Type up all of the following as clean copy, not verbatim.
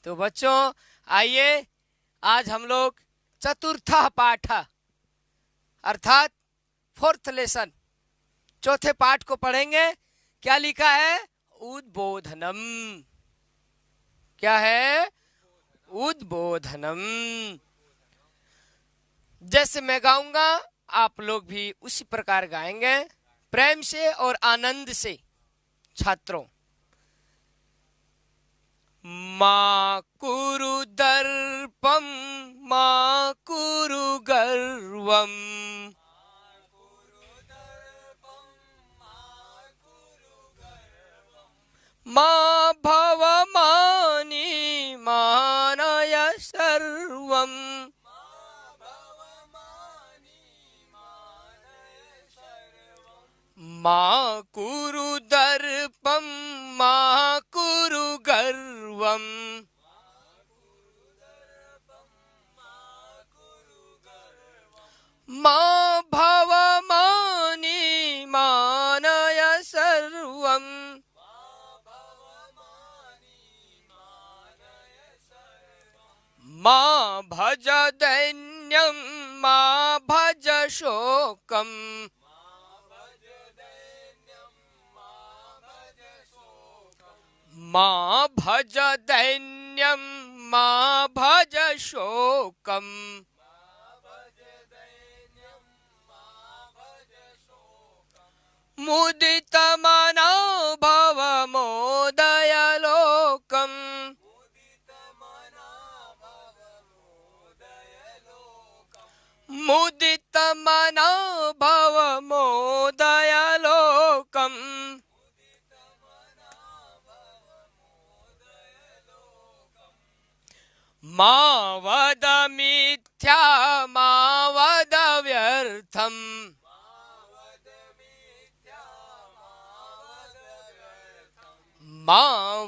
तो बच्चों आइए आज हम लोग चतुर्थ पाठ अर्थात फोर्थ लेसन चौथे पाठ को पढ़ेंगे। क्या लिखा है? उद्बोधनम। क्या है? उद्बोधनम। जैसे मैं गाऊंगा आप लोग भी उसी प्रकार गाएंगे, प्रेम से और आनंद से। छात्रों, मा कुरु दर्पम मा कुरु गर्वम मा भवमानि मानय सर्वम मा कुरु दर्पम मा कुरु गर्वम मा भवमानि मानय सर्वम मा भज दैन्यम मा भज शोकम मा भज दैन्यम मा भज शोकम मुदित मनो भव मोदय लोकम मुदित मनो भव मोदय लोकम मा वद मिथ्या मा वद व्यर्थम मा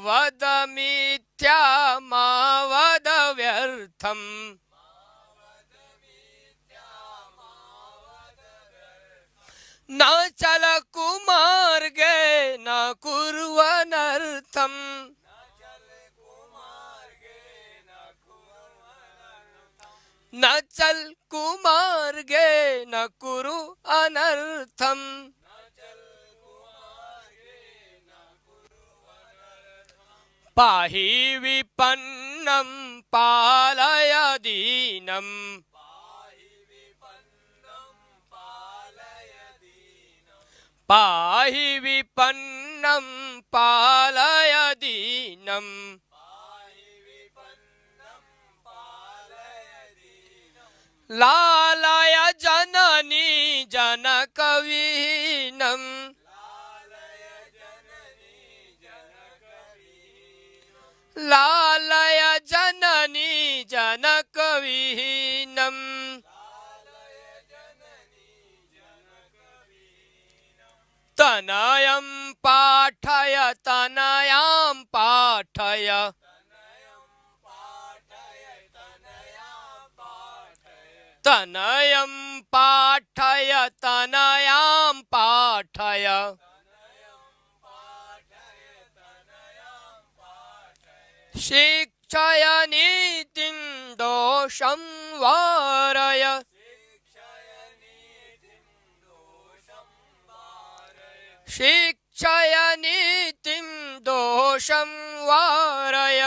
वद मिथ्या मा वद व्यर्थम न चल कुमार्गे न कुर्व अनर्थम न चल कुमार्गे न कुरु अनर्थम पाहि विपन्नं पालय दीनं पाहि विपन्नं पालय दीनं लालय जननी जनकविहीनं लालय जननी जनकविहीनं तनयं पाठय तनयां पाठय तनयं पाठय तनयां पाठय शिक्षय नीतिं दोषं वारय शिक्षय नीतिं दोषं वारय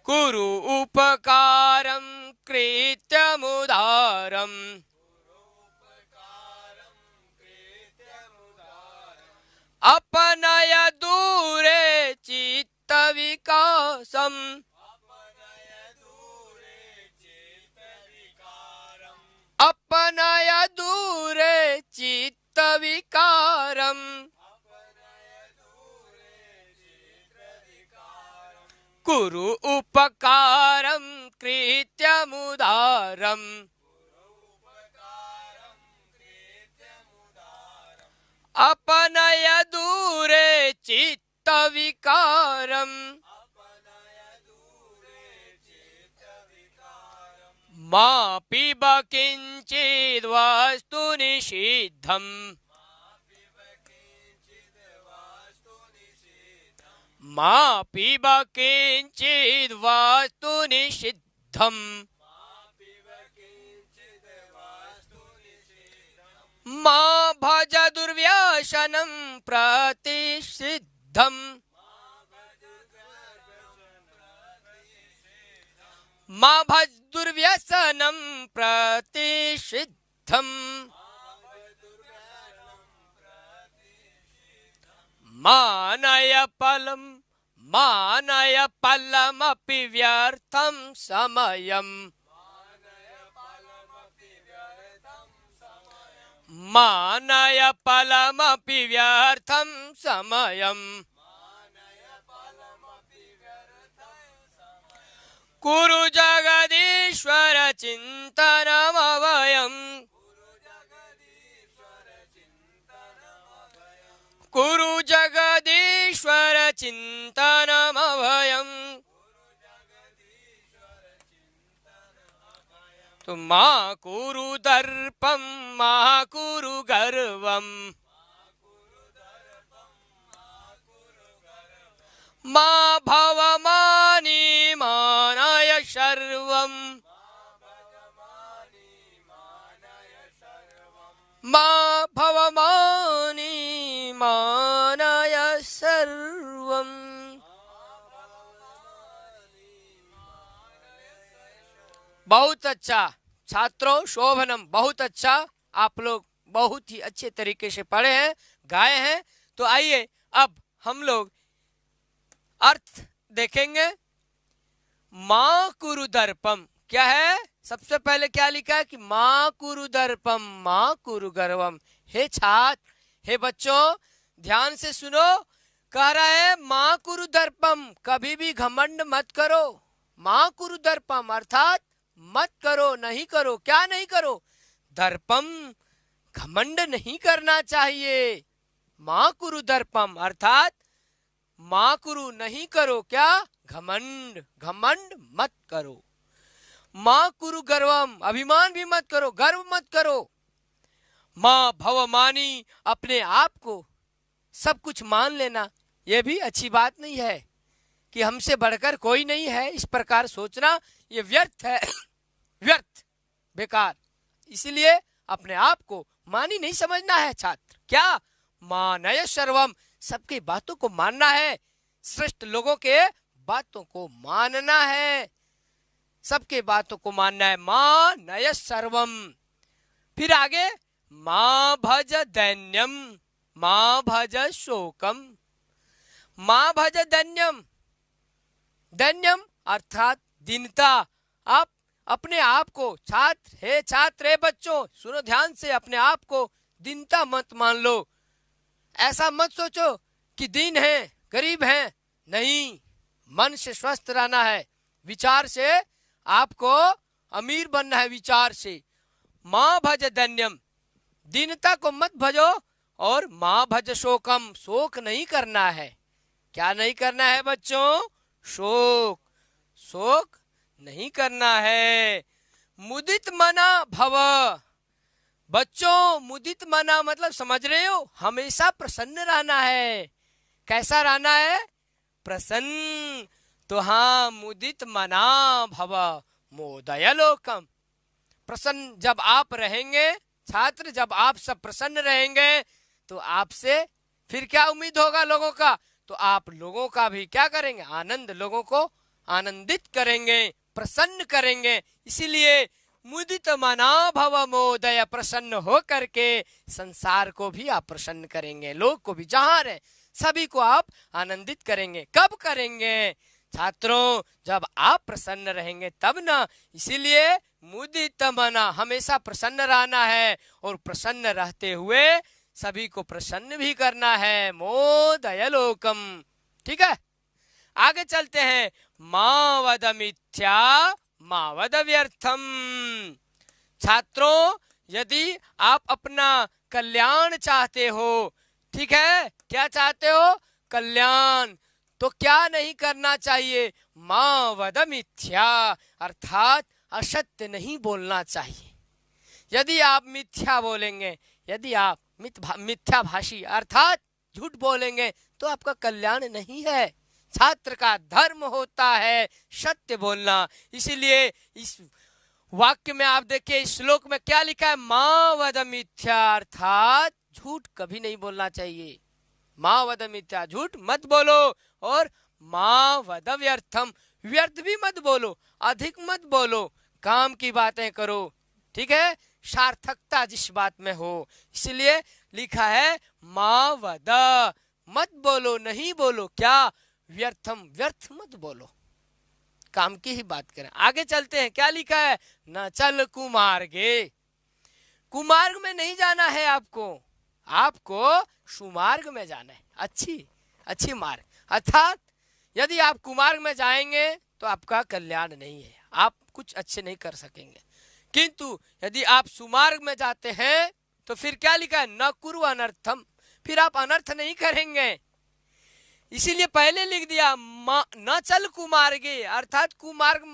कुरु उपकारं कृत्यमुदारम् अपनय दूरे चित्त विकासम अपनय दूरे चित्त विकारम कुरु उपकारं कृत्यमुदारम् अपनय दूरे चित्त विकारम मा पिब किंचिद् वस्तु निषिद्धम् मा पीब किंचिद वास्तु निषिद्धम मा भज दुर्व्यसनं प्रतिषिद्धम मा भज दुर्व्यसनं प्रतिषिद्धम मानय फलमपि व्यर्थं समयम् मानय फलमपि व्यर्थं समयम् कुरु जगदीश्वर चिन्तनमवयम् कुरु जगदीश्वर चिन्तनमभयम् तो मा कुरु दर्पं मा कुरु गर्वम् मा भवमानी मानय सर्वम् मा भवमानी मानय सर्वम्। बहुत अच्छा छात्रों, शोभनम, बहुत अच्छा। आप लोग बहुत ही अच्छे तरीके से पढ़े हैं, गाए हैं। तो आइए अब हम लोग अर्थ देखेंगे। मां कुरु दर्पम क्या है? सबसे पहले क्या लिखा है कि मां कुरु दर्पम मां कुरु गर्वम। हे छात्र, हे बच्चों, ध्यान से सुनो। कह रहा है मां कुरु दर्पम, कभी भी घमंड मत करो। मां कुरु दर्पम अर्थात मत करो, नहीं करो। क्या नहीं करो? दर्पम, घमंड नहीं करना चाहिए। मां कुरु दर्पम अर्थात मां कुरु नहीं करो क्या? घमंड, घमंड मत करो। मां कुरु गर्वम, अभिमान भी मत करो, गर्व मत करो। मां भवमानी, अपने आप को सब कुछ मान लेना, यह भी अच्छी बात नहीं है कि हमसे बढ़कर कोई नहीं है। इस प्रकार सोचना ये व्यर्थ है, व्यर्थ, बेकार। इसलिए अपने आप को मानी नहीं समझना है छात्र। क्या? मानय सर्वम, सबकी बातों को मानना है। श्रेष्ठ लोगों के बातों को मानना है, सबके बातों को मानना है। मानय सर्वम। फिर आगे मां भज दैन्यम मां भज शोकम। मां भज दैन्यम, दैन्यम अर्थात दीनता। आप अपने आप को, छात्र, हे छात्र, हे बच्चों, सुनो ध्यान से, अपने आप को दीनता मत मान लो। ऐसा मत सोचो कि दीन है, गरीब है। नहीं, मन से स्वस्थ रहना है, विचार से आपको अमीर बनना है, विचार से। मां भज दैन्यम, दीनता को मत भजो। और मां भज शोकम, शोक नहीं करना है। क्या नहीं करना है बच्चों? शोक, शोक नहीं करना है। मुदित मना भव, बच्चों मुदित मना मतलब समझ रहे हो? हमेशा प्रसन्न रहना है। कैसा रहना है? प्रसन्न। तो हाँ, मुदित मना भव मोदय लोकम। प्रसन्न जब आप रहेंगे छात्र, जब आप सब प्रसन्न रहेंगे तो आपसे फिर क्या उम्मीद होगा लोगों का? तो आप लोगों का भी क्या करेंगे? आनंद, लोगों को आनंदित करेंगे, प्रसन्न करेंगे। इसीलिए मुदित मना भव मोदय, प्रसन्न हो करके संसार को भी आप प्रसन्न करेंगे, लोग को भी, जहां रहे सभी को आप आनंदित करेंगे। कब करेंगे छात्रों? जब आप प्रसन्न रहेंगे तब ना। इसीलिए मुदित मना, हमेशा प्रसन्न रहना है और प्रसन्न रहते हुए सभी को प्रसन्न भी करना है। मोदय लोकम। ठीक है, आगे चलते हैं। मां वद मिथ्या मां वद व्यर्थम। छात्रों, यदि आप अपना कल्याण चाहते हो, ठीक है, क्या चाहते हो? कल्याण, तो क्या नहीं करना चाहिए? मां वद मिथ्या अर्थात असत्य नहीं बोलना चाहिए। यदि आप मिथ्या बोलेंगे, यदि आप मिथ्याभाषी अर्थात झूठ बोलेंगे तो आपका कल्याण नहीं है। छात्र का धर्म होता है सत्य बोलना। इसीलिए इस वाक्य में आप देखिए, इस श्लोक में क्या लिखा है, मां वद मिथ्या, अर्थात झूठ कभी नहीं बोलना चाहिए। मां वद मिथ्या, झूठ मत बोलो, और मां वद व्यर्थम, व्यर्थ भी मत बोलो, अधिक मत बोलो, काम की बातें करो, ठीक है, सार्थकता जिस बात में हो। इसलिए लिखा है मां वद, मत बोलो, नहीं बोलो, क्या, व्यर्थम, व्यर्थ मत बोलो, काम की ही बात करें। आगे चलते हैं, क्या लिखा है, न चल कुमार्गे, कुमार्ग में नहीं जाना है आपको, आपको सुमार्ग में जाना है, अच्छी मार्ग। अर्थात यदि आप कुमार्ग में जाएंगे तो आपका कल्याण नहीं है, आप कुछ अच्छे नहीं कर सकेंगे। किंतु यदि आप सुमार्ग में जाते हैं तो फिर क्या लिखा है, न कुरु अनर्थम, फिर आप अनर्थ नहीं करेंगे। इसीलिए पहले लिख दिया न चल कुमार्गे, अर्थात कुमार्ग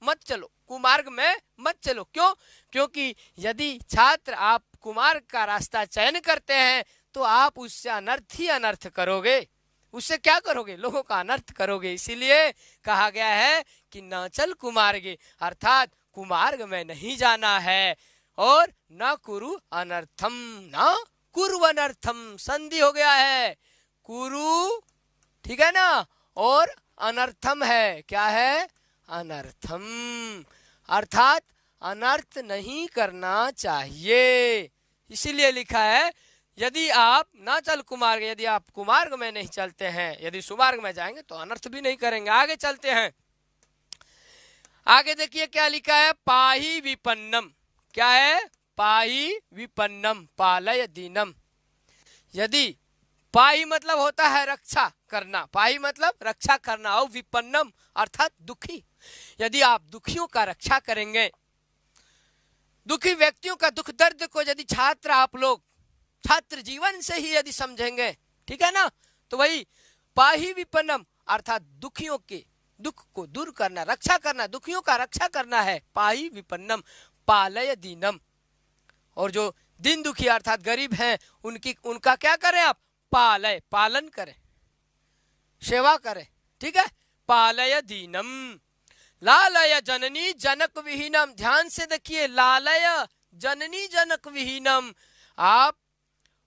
मत चलो, कुमार्ग में मत चलो। क्यों? क्योंकि यदि छात्र आप कुमार्ग का रास्ता चयन करते हैं तो आप उससे अनर्थ ही अनर्थ करोगे, उससे क्या करोगे, लोगों का अनर्थ करोगे। इसीलिए कहा गया है कि न चल कुमार्गे, अर्थात कुमार्ग में नहीं जाना है, और न कुरु अनर्थम, न कुरु अनर्थम, संधि हो गया है, कुरु, ठीक है ना, और अनर्थम है, क्या है, अनर्थम, अर्थात अनर्थ नहीं करना चाहिए। इसीलिए लिखा है यदि आप ना चल कुमार्ग, यदि आप कुमार्ग में नहीं चलते हैं, यदि सुमार्ग में जाएंगे तो अनर्थ भी नहीं करेंगे। आगे चलते हैं, आगे देखिए क्या लिखा है, पाही विपन्नम, क्या है, पाही विपन्नम पालय दीनम। यदि पाही मतलब होता है रक्षा करना, पाही मतलब रक्षा करना, और विपन्नम अर्थात दुखी, यदि आप दुखियों का रक्षा करेंगे, दुखी व्यक्तियों का दुख दर्द को यदि छात्र आप लोग छात्र जीवन से ही यदि समझेंगे, ठीक है ना, तो वही पाही विपन्नम अर्थात दुखियों के दुख को दूर करना, रक्षा करना, दुखियों का रक्षा करना है, पाही विपन्नम पालय दीनम। और जो दिन दुखी अर्थात गरीब हैं उनका क्या करें आप, पालय, पालन करें, सेवा करें, ठीक है, पालय दीनम। लालय जननी जनक विहीनम, ध्यान से देखिए, लालय जननी जनक विहीनम, आप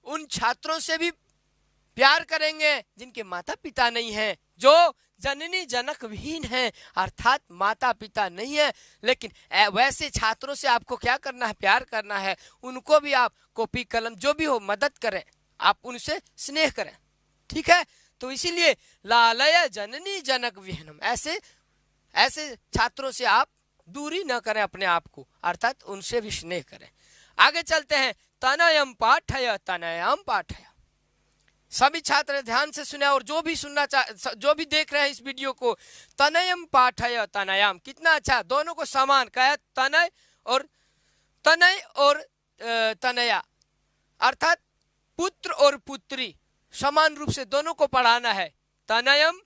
उन छात्रों से भी प्यार करेंगे जिनके माता पिता नहीं हैं, जो जननी जनक विहीन हैं, अर्थात माता पिता नहीं है, लेकिन वैसे छात्रों से आपको क्या करना है, प्यार करना है, उनको भी आप कॉपी कलम जो भी हो मदद करें, आप उनसे स्नेह करें, ठीक है। तो इसीलिए लालय जननी जनक विहीनम, ऐसे छात्रों से आप दूरी न करें अपने आप को, अर्थात उनसे भी स्नेह करें। आगे चलते हैं, तनयम पाठय तनयम पाठय, सभी छात्र ध्यान से सुने, और जो भी जो भी देख रहे हैं इस वीडियो को, तनयम पाठय तनयम, कितना अच्छा, दोनों को समान कहा, तनय और तनया, अर्थात पुत्र और पुत्री समान रूप से दोनों को पढ़ाना है। तनयम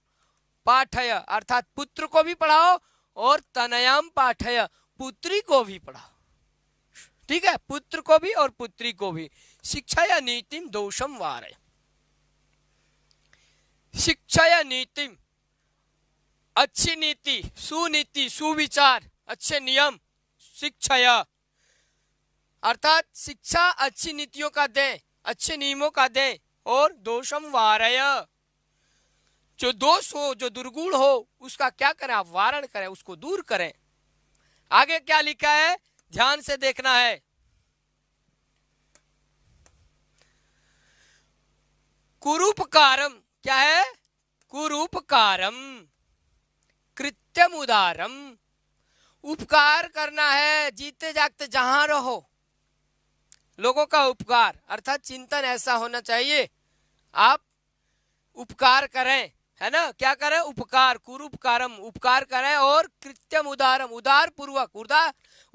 पाठय अर्थात पुत्र को भी पढ़ाओ, और तनयम पाठय पुत्री को भी पढ़ाओ, ठीक है, पुत्र को भी और पुत्री को भी। शिक्षाया नीतिम दोषम वारय, शिक्षाया नीतिम, अच्छी नीति, सुनीति, सुविचार, अच्छे नियम, शिक्षाया अर्थात शिक्षा अच्छी नीतियों का दें, अच्छे नियमों का दें, और दोषम वारय, जो दोष हो, जो दुर्गुण हो, उसका क्या करें, आप वारण करें, उसको दूर करें। आगे क्या लिखा है, ध्यान से देखना है, कुरूपकारम, क्या है, कुरूपकारम कृत्यम उदारम, उपकार करना है, जीते जागते जहां रहो लोगों का उपकार, अर्थात चिंतन ऐसा होना चाहिए, आप उपकार करें, है ना, क्या करें, उपकार, कुरूपकारम उपकार करें, और कृत्यम उदारम उदार पूर्वक,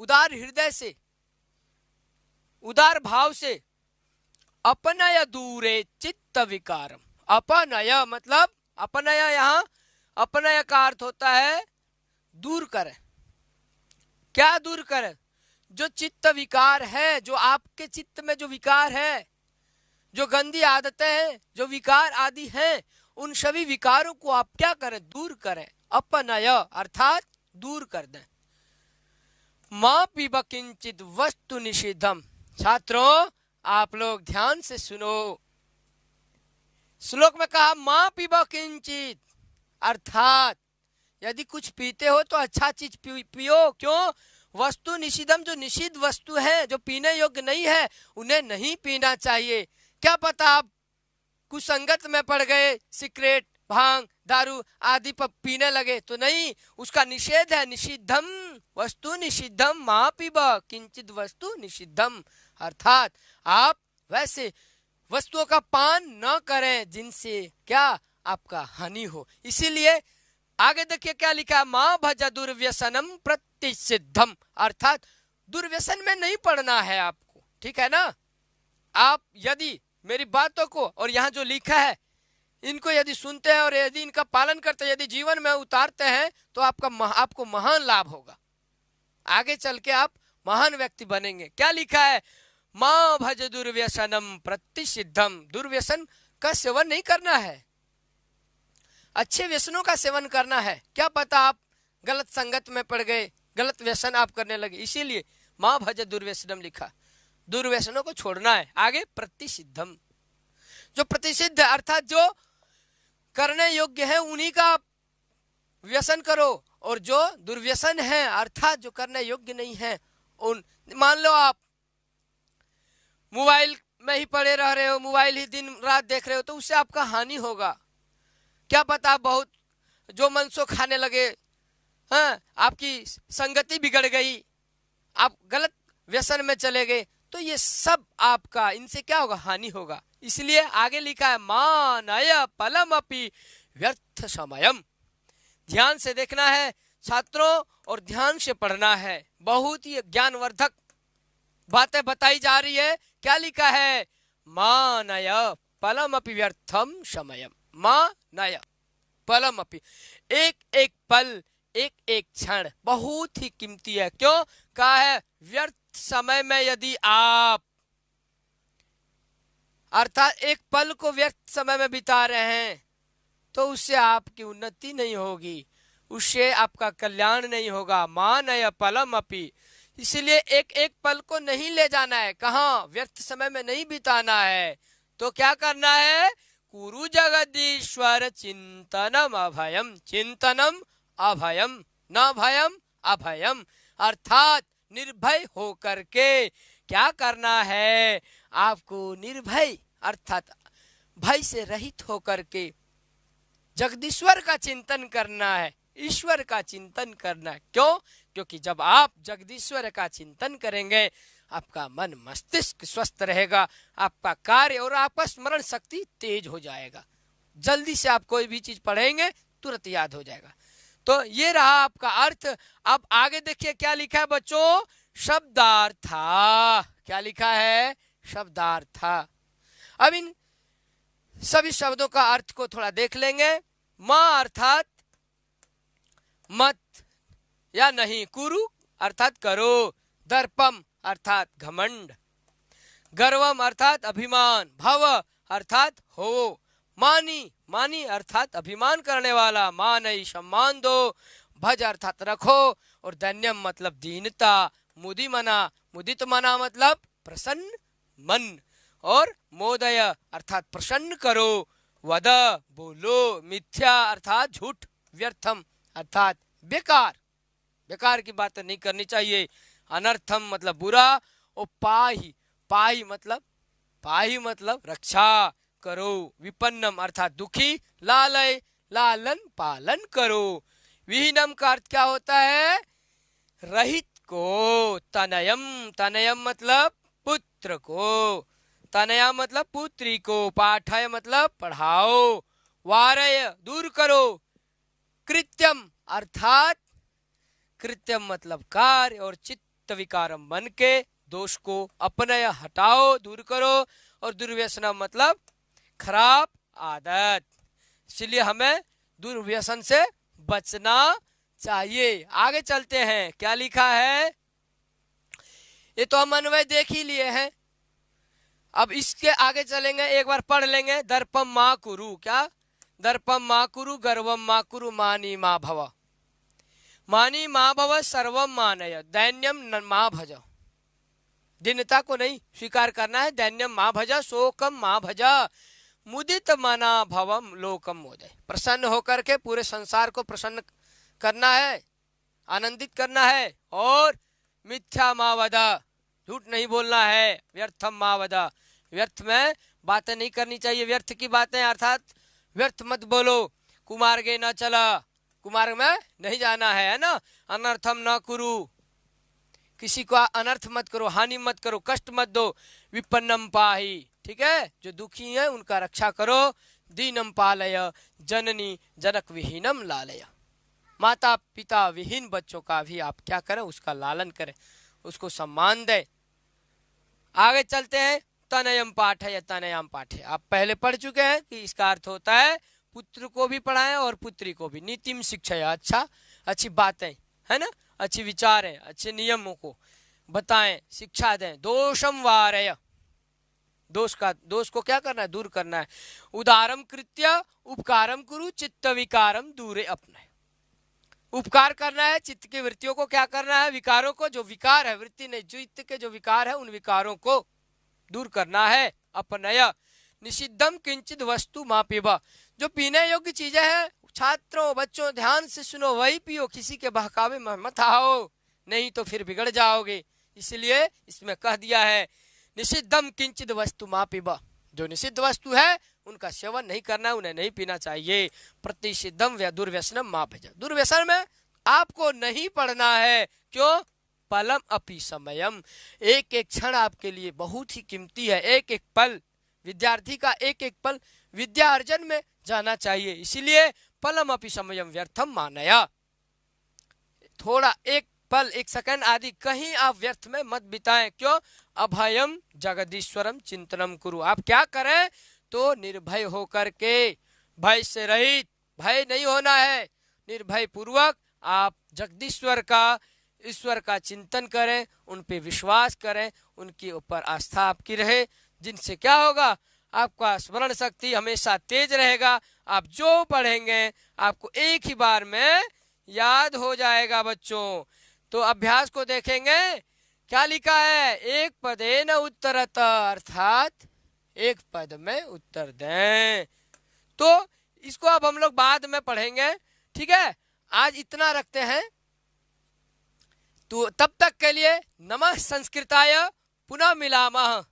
उदार हृदय से, उदार भाव से, अपनय दूरे चित्त विकारम, अपनय मतलब अपनय, यहाँ अपनय का अर्थ होता है दूर करें, क्या दूर करें, जो चित्त विकार है, जो आपके चित्त में जो विकार है, जो गंदी आदतें हैं, जो विकार आदि हैं, उन सभी विकारों को आप क्या करें, दूर करें। अपनय अर्थात दूर कर दें। मां पीब किंचित वस्तु निषिद्धम। छात्रों आप लोग ध्यान से सुनो, श्लोक में कहा मां पीब किंचित, अर्थात यदि कुछ पीते हो तो अच्छा चीज पियो। क्यों? वस्तु निषिद्धम, जो निषिद्ध वस्तु है, जो पीने योग्य नहीं है, उन्हें नहीं पीना चाहिए। क्या पता आप कुसंगत में पड़ गए, सिगरेट, भांग, दारू आदि पर पीने लगे तो नहीं, उसका निषेध है। निषिद्धम वस्तु निषिद्धम मां पीब किंचित वस्तु निषिद्धम, अर्थात आप वैसे वस्तुओं का पान न करें जिनसे क्या आपका हानि हो। इसीलिए आगे देखिए क्या लिखा है, मां भज दुर्व्यसनम प्रतिसिद्धम, अर्थात दुर्व्यसन में नहीं पड़ना है आपको, ठीक है ना। आप यदि मेरी बातों को और यहाँ जो लिखा है इनको यदि सुनते हैं और यदि इनका पालन करते हैं, यदि जीवन में उतारते हैं तो आपको महान लाभ होगा। आगे चल के आप महान व्यक्ति बनेंगे। क्या लिखा है, मां भज दुर्व्यसनम प्रतिसिद्धम, दुर्व्यसन का सेवन नहीं करना है, अच्छे व्यसनों का सेवन करना है। क्या पता आप गलत संगत में पड़ गए, गलत व्यसन आप करने लगे, इसीलिए मां भज दुर्व्यसनम लिखा, दुर्व्यसनों को छोड़ना है। आगे प्रतिसिद्धम, जो प्रतिसिद्ध अर्थात जो करने योग्य है उन्हीं का व्यसन करो, और जो दुर्व्यसन है अर्थात जो करने योग्य नहीं है उन, मान लो आप मोबाइल में ही पड़े रह रहे हो, मोबाइल ही दिन रात देख रहे हो, तो उससे आपका हानि होगा। क्या पता आप बहुत जो मन सो खाने लगे, हाँ, आपकी संगति बिगड़ गई, आप गलत व्यसन में चले गए, तो ये सब आपका, इनसे क्या होगा, हानि होगा। इसलिए आगे लिखा है मानय फलम अपि व्यर्थ समयम। ध्यान से देखना है छात्रों और ध्यान से पढ़ना है, बहुत ही ज्ञानवर्धक बातें बताई जा रही है। क्या लिखा है, मानय फलम अपि व्यर्थम समयम, मानय फलम अपि, एक एक पल, एक एक क्षण बहुत ही कीमती है। क्यों कहा है, व्यर्थ समय में यदि आप अर्थात एक पल को व्यर्थ समय में बिता रहे हैं तो उससे आपकी उन्नति नहीं होगी, उससे आपका कल्याण नहीं होगा। मानय फलम अपि, इसलिए एक एक पल को नहीं ले जाना है, कहाँ, व्यर्थ समय में नहीं बिताना है। तो क्या करना है, कुरु जगदीश्वर चिंतनम अभयम, चिंतनम अभयम, न भयम अभयम, अर्थात निर्भय होकर के क्या करना है, आपको निर्भय अर्थात भय से रहित होकर के जगदीश्वर का चिंतन करना है, ईश्वर का चिंतन करना है। क्यों? क्योंकि जब आप जगदीश्वर का चिंतन करेंगे आपका मन मस्तिष्क स्वस्थ रहेगा, आपका कार्य और आपका स्मरण शक्ति तेज हो जाएगा, जल्दी से आप कोई भी चीज पढ़ेंगे तुरंत याद हो जाएगा। तो ये रहा आपका अर्थ। अब आगे देखिए क्या लिखा है बच्चों, शब्दार्था। क्या लिखा है, शब्दार्था। अब इन सभी शब्दों का अर्थ को थोड़ा देख लेंगे। मां अर्थात मत या नहीं, कुरु अर्थात करो, दर्पम अर्थात घमंड, गर्वम अर्थात अभिमान, भव अर्थात हो, मानी, मानी अर्थात अभिमान करने वाला, मानई सम्मान दो, भज अर्थात रखो, और धन्यम मतलब दीनता, मुदी मना, मुदित मना मतलब प्रसन्न मन, और मोदय अर्थात प्रसन्न करो, वद बोलो, मिथ्या अर्थात झूठ, व्यर्थम अर्थात बेकार, बेकार की बातें नहीं करनी चाहिए, अनर्थम मतलब बुरा, और पाही, पाही मतलब रक्षा करो, विपन्नम अर्थात दुखी, लालय लालन पालन करो, विहीनम का अर्थ क्या होता है, रहित को, तनयम, तनयम मतलब पुत्र को, तनया मतलब पुत्री को, पाठय मतलब पढ़ाओ, वारय दूर करो, कृत्यम अर्थात कृत्यम मतलब कार्य, और चित्त विकारम मन के दोष को अपनय हटाओ, दूर करो, और दुर्व्यसन मतलब खराब आदत। इसलिए हमें दुर्व्यसन से बचना चाहिए। आगे चलते हैं, क्या लिखा है, ये तो हम अन्वय देख ही लिए हैं, अब इसके आगे चलेंगे, एक बार पढ़ लेंगे। दर्पम मां कुरु, क्या, दर्पम मा कुरु गर्वम मा कुरु मानी मा भव। मानी मा भव सर्वम मानय दैन्यम न मा भज। दीनता को नहीं स्वीकार करना है। दैन्यम मा भजा शोकम मा भजा मुदित मना भवम लोकम मोदय। प्रसन्न होकर के पूरे संसार को प्रसन्न करना है, आनंदित करना है। और मिथ्या मावदा, झूठ नहीं बोलना है। व्यर्थम मावदा, व्यर्थ में बातें नहीं करनी चाहिए। व्यर्थ की बातें अर्थात व्यर्थ मत बोलो। कुमार्गे न चला, कुमार्ग में नहीं जाना है ना। अनर्थम न कुरु, किसी को अनर्थ मत करो, हानि मत करो, कष्ट मत दो। विपन्नम पाही, ठीक है, जो दुखी है उनका रक्षा करो। दीनम पालय जननी जनक विहीनम लालय। माता पिता विहीन बच्चों का भी आप क्या करें, उसका लालन करें, उसको सम्मान दें। आगे चलते हैं। तनयम पाठ है या तनयाम पाठ है, आप पहले पढ़ चुके हैं कि इसका अर्थ होता है पुत्र को भी पढ़ाएं और पुत्री को भी। नीतिम शिक्षा, अच्छा अच्छी बातें है ना, अच्छी विचार है, अच्छे नियमों को बताएं, शिक्षा दें। दोषम वारय, दोष को क्या करना है, दूर करना है। उदारम कृत्य उपकारम कुरु चित्त विकारम दूरे अपने। उपकार करना है, चित्त की वृत्तियों को क्या करना है, विकारों को, जो विकार है, वृत्ति नहीं, चित्त के जो विकार है उन विकारों को दूर करना है। अपनय निषिद्धम किंचित वस्तु मा पीबा, जो पीने योग्य चीजें हैं छात्रों बच्चों ध्यान से सुनो, वही पियो, किसी के बहकावे में मत आओ, नहीं तो फिर बिगड़ जाओगे। इसलिए इसमें कह दिया है निषिद्धम किंचित वस्तु मा पीबा, जो निषिद्ध वस्तु है उनका सेवन नहीं करना, उन्हें नहीं पीना चाहिए। प्रतिषिद्धम व दुर्व्यसनम मा भज, दुर्व्यसन में आपको नहीं पढ़ना है। क्यों? पलम अपि समयम, एक एक क्षण आपके लिए बहुत ही कीमती है। एक एक पल, विद्यार्थी का एक एक पल विद्या अर्जन में जाना चाहिए। इसीलिए पलम अपि समयम व्यर्थम मानया, थोड़ा एक पल, एक सेकंड आदि कहीं आप व्यर्थ में मत बिताएं। क्यों? अभयम जगदीश्वरम चिंतनम कुरु, आप क्या करें तो निर्भय होकर के, भय से रहित, भय नहीं होना है, निर्भय पूर्वक आप जगदीश्वर का, ईश्वर का चिंतन करें, उन पे विश्वास करें, उनके ऊपर आस्था आपकी रहे, जिनसे क्या होगा, आपका स्मरण शक्ति हमेशा तेज रहेगा। आप जो पढ़ेंगे आपको एक ही बार में याद हो जाएगा बच्चों। तो अभ्यास को देखेंगे, क्या लिखा है, एक पदे न उत्तरत, अर्थात एक पद में उत्तर दें। तो इसको अब हम लोग बाद में पढ़ेंगे, ठीक है। आज इतना रखते हैं, तो तब तक के लिए नमः संस्कृताय पुनः मिलामः।